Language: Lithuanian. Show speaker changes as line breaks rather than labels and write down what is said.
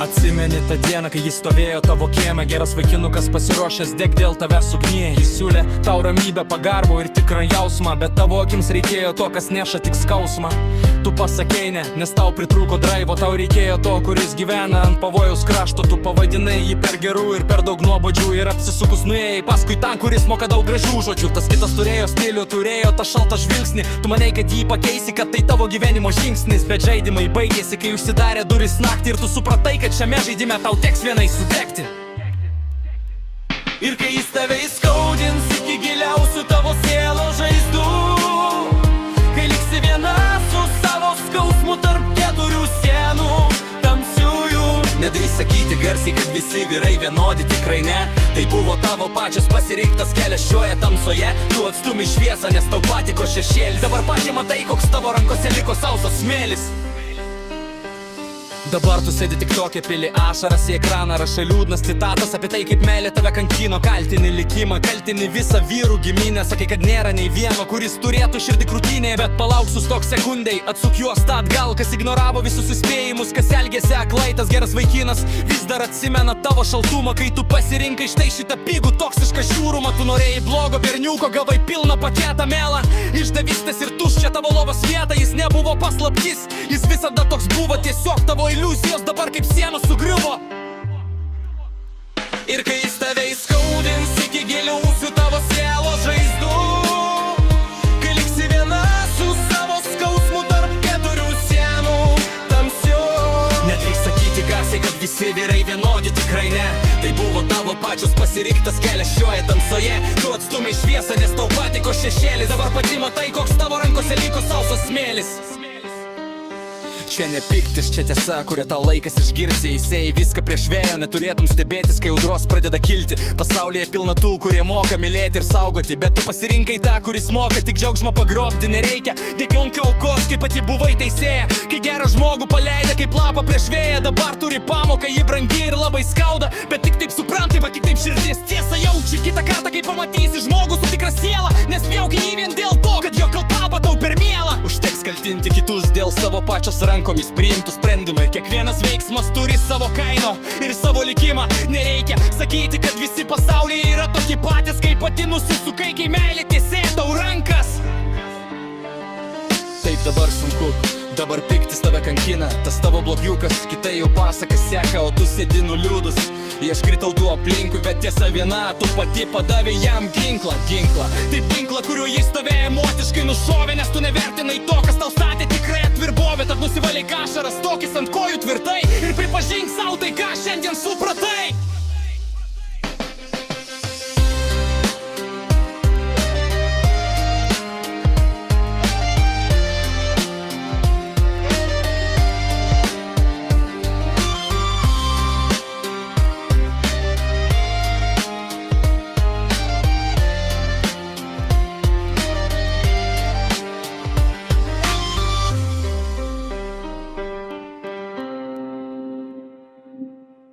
Atsimeni tą dieną, kai jis stovėjo tavo kieme, geras vaikinukas pasiruošęs deg dėl tavęs ugnie. Jis siūlė tau ramybę, pagarbų ir tikrą jausmą, bet tavo akims reikėjo to, kas neša tik skausmą. Tu pasakei ne, nes tau pritrūko draivo, tau reikėjo to, kuris gyvena ant pavojaus krašto. Tu pavadinai jį per gerų ir per daug nuobodžių ir apsisukus nuėjai paskui tą, kuris moka daug gražių žodžių. Tas kitas turėjo stilių, turėjo tą šaltą žvilgsnį. Tu manei, kad jį pakeisi, kad tai tavo gyvenimo žingsnis, bet žaidimai baigėsi, kai užsidarė duris naktį ir tu supratai, kad šiame žaidime tau teks vienai sudegti. Ir kai jis tave įskaudins iki giliausių tavo sielos žaizdų, kai liksi viena su savo skausmu tarp keturių sienų tamsiųjų. Nedrįsk sakyti garsiai, kad visi vyrai vienodi, tikrai ne. Tai buvo tavo pačios pasirinktas kelias šioje tamsoje. Tu atstumi šviesą, nes tau patiko šešėlis. Dabar pačiai matai, koks tavo rankose liko sausas smėlis. Dabar tu sėdi tik tokia, pili ašaras į ekraną, rašai liūdnas citatas apie tai, kaip meilė tave kankino. Kaltini likimą, kaltini visą vyrų giminę. Sakai, kad nėra nei vieno, kuris turėtų širdį krūtinėje. Bet palauk, sustok sekundei, atsuk juos tą atgal. Kas ignoravo visus įspėjimus, kas elgėsi aklai, tas geras vaikinas vis dar atsimena tavo šaltumą. Kai tu pasirinkai štai šitą pigų toksišką žiūrumą, tu norėjai blogo berniuko, gavai pilną paketą melą, išdavystės ir tuščią tavo lovos vietą. Jis nebuvo paslaptis, jis visada toks buvo, tiesiog tavo iliuzijos dabar kaip sienos sugriuvo. Ir kai jis tave įskaudins iki giliausių tavo sielos žaizdų, kai liksi viena su savo skausmu tarp keturių sienų tamsių. Nedrįsk sakyti garsiai, kad visi vyrai vienodi, tikrai ne. Tai buvo tavo pačios pasirinktas kelias šioje tamsoje. Tu atstumi šviesą, nes tau patiko šešėlis. Dabar pati matai, koks tavo rankose liko sausas smėlis. Čia ne piktis, čia tiesa, kuria tau laikas išgirsi. Įsėjai viską prieš vėjo, neturėtum stebėtis, kai audros pradeda kilti. Pasaulyje pilna tų, kurie moka mylėti ir saugoti, bet tu pasirinkai tą, kuris moka tik džiaugsmą pagrobti. Nereikia dėkionkių aukos, kai pati buvai teisėja. Kai gerą žmogų paleidai kaip lapą prieš vėją. Dabar turi pamoką, ji brangi ir labai skauda, bet tik taip suprantai, va tik taip širdis tiesa jaučia. Kitą kartą, kai pamatysi žmogų su tikra siela, nespjauki jį vien dėl to, kad jo kalba tau per mielą. Užteks kaltinti kitus dėl savo pačios rankomis priimtų sprendimą. Kiekvienas veiksmas turi savo kainą ir savo likimą. Nereikia sakyti, kad visi pasaulyje yra tokie patys, kaip pati nusisukai, kai meilė tiesėja tau rankas. Taip dabar sunku, dabar piktis tave kankina. Tas tavo blogiukas, kitai jau pasakas seka, o tu sėdi nuliūdus. Ieškai tautų aplinkui, bet tiesa viena, tu pati padavė jam ginklą. Taip ginklą, kuriuo jis tave emociškai nušovė, nes tu nevertinai to, kas tau statė tikrai atvirbovė. Tad nusivaliai ašaras, stokis ant kojų tvirtai ir pripažink sau tai, ką šiandien supratai.